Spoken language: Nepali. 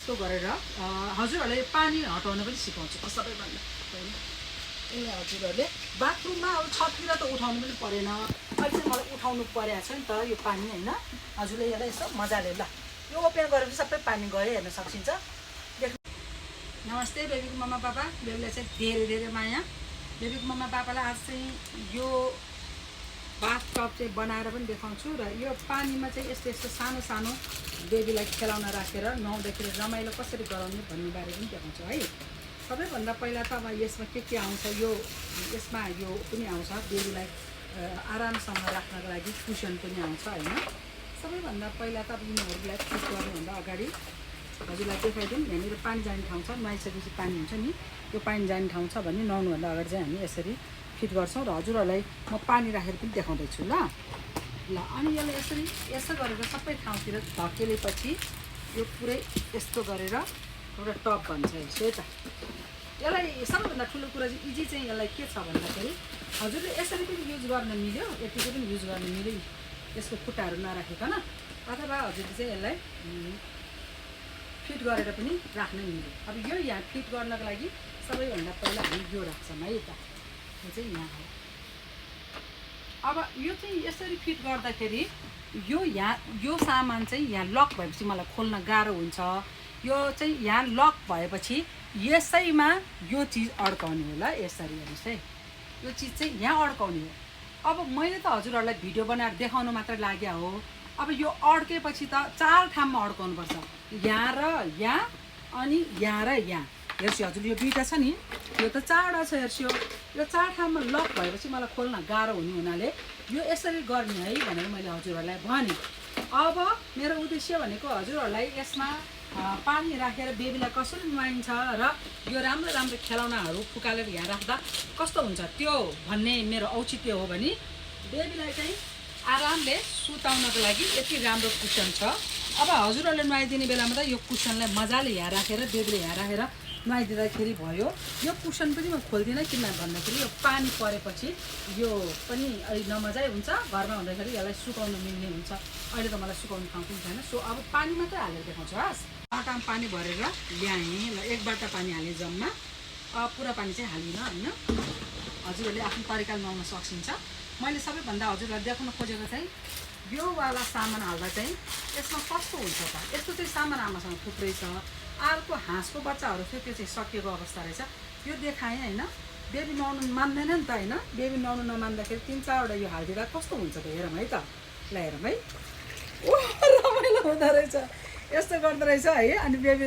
यस्तो गरेर हजुरहरूले पानी हटाउन पनि सिकाउँछु सबैभन्दा पहिला। ए हजुरहरूले बाथरुममा अब छततिर त उठाउनु पनि परेन, अहिले चाहिँ मलाई उठाउनु परेको छ नि त यो पानी होइन। हजुरले यसलाई यसो मजाले ल यो ओपन गरेर सबै पानी गयो हेर्न सकिन्छ। नमस्ते बेबीको मम्मा पापा, बेबीलाई चाहिँ धेरै धेरै माया। बेबीको मम्मा पापालाई आज चाहिँ यो बाथ टब चाहिँ बनाएर पनि देखाउँछु र यो पानीमा चाहिँ यस्तो यस्तो सानो सानो बेबीलाई खेलाउन राखेर नुहाउँदाखेरि रमाइलो कसरी गराउने भन्ने बारे पनि देखाउँछु है। सबैभन्दा पहिला त अब यसमा के आउँछ, यो यसमा यो पनि आउँछ बेबीलाई आरामसँग राख्नको लागि कुसन पनि आउँछ होइन। सबैभन्दा पहिला त अब यिनीहरूलाई फिट गर्नुभन्दा अगाडि हजुरलाई देखाइदिउँ। यहाँनिर पानी जाने ठाउँ छ, नुहाइसकेपछि पानी हुन्छ नि, त्यो पानी जाने ठाउँ छ भने नुहाउनुभन्दा अगाडि चाहिँ हामी यसरी फिट गर्छौँ र हजुरहरूलाई म पानी राखेर पनि देखाउँदैछु ल। अनि यसलाई यसरी यसो गरेर सबै ठाउँतिर धकेलेपछि यो पुरै यस्तो गरेर एउटा टप भन्छ यसो त। यसलाई सबैभन्दा ठुलो कुरा चाहिँ इजी चाहिँ यसलाई के छ भन्दाखेरि हजुरले यसरी पनि युज गर्न मिल्यो, यतिको पनि युज गर्न मिल्यो, यसको खुट्टाहरू नराखिकन, अथवा हजुरले चाहिँ यसलाई फिट गरेर पनि राख्न मिल्यो। अब यो यहाँ फिट गर्नको लागि सबैभन्दा पहिला हामी यो राख्छौँ है त, यो चाहिँ यहाँ हो। अब यो चाहिँ यसरी फिट गर्दाखेरि यो यहाँ यो सामान चाहिँ यहाँ लक भएपछि मलाई खोल्न गाह्रो हुन्छ। यो चाहिँ यहाँ लक भएपछि यसैमा यो चिज अड्काउने हो ल, यसरी हेर्नुहोस् है, यो चिज चाहिँ यहाँ अड्काउने हो। अब मैले त हजुरहरूलाई भिडियो बनाएर देखाउनु मात्र लाग्यो हो। अब यो अड्केपछि त 4 ठाउँमा अड्काउनुपर्छ, यहाँ र यहाँ अनि यहाँ र यहाँ। हेर्छु हजुर यो दुईवटा छ नि, यो त 4वटा छ हेर्छु। यो 4 ठाउँमा लक भएपछि मलाई खोल्न गाह्रो हुने हुनाले यो यसरी गर्ने है भनेर मैले हजुरहरूलाई भने। अब मेरो उद्देश्य भनेको हजुरहरूलाई यसमा पानी राखेर बेबीलाई कसरी नुहाइन्छ र यो राम्रो राम्रो खेलौनाहरू फुकालेर यहाँ राख्दा कस्तो हुन्छ त्यो भन्ने मेरो औचित्य हो भने बेबीलाई चाहिँ आरामले सुताउनको लागि यति राम्रो कुसन छ। अब हजुरहरूले नुहाइदिने बेलामा त यो कुसनलाई मजाले यहाँ राखेर बेबीले यहाँ राखेर नुहाइदिँदाखेरि भयो। यो कुसन पनि म खोल्दिनँ, किन भन्दाखेरि यो पानी परेपछि यो पनि अलिक नमजाइ हुन्छ, घरमा हुँदाखेरि यसलाई सुकाउनु मिल्ने हुन्छ। अहिले त मलाई सुकाउनु ठाउँ पनि छैन, सो अब पानी मात्रै हालेर देखाउँछु। हस् बाटामा पानी भरेर ल्याएँ ल, 1 बाटा पानी हालेँ जम्मा, पुरा पानी चाहिँ हालिनँ होइन। हजुरहरूले आफ्नो तरिकाले नुहाउन सकिन्छ। मैले सबैभन्दा हजुरलाई देखाउन खोजेको चाहिँ यो वाला सामान हाल्दा चाहिँ यसमा कस्तो हुन्छ त। यस्तो चाहिँ सामान आमासँग थुप्रै छ। अर्को हाँसको बच्चाहरू थियो, त्यो चाहिँ सकिएको अवस्था रहेछ, यो देखाएँ होइन। बेबी नुहाउनु मान्दैन नि त होइन, बेबी नुहाउनु नमान्दाखेरि 3-4वटा यो हालिदिँदा कस्तो हुन्छ त, हेरौँ है त, ल हेरौँ है। ओ रमाइलो हुँदो रहेछ, यस्तो गर्दो रहेछ है। अनि बेबी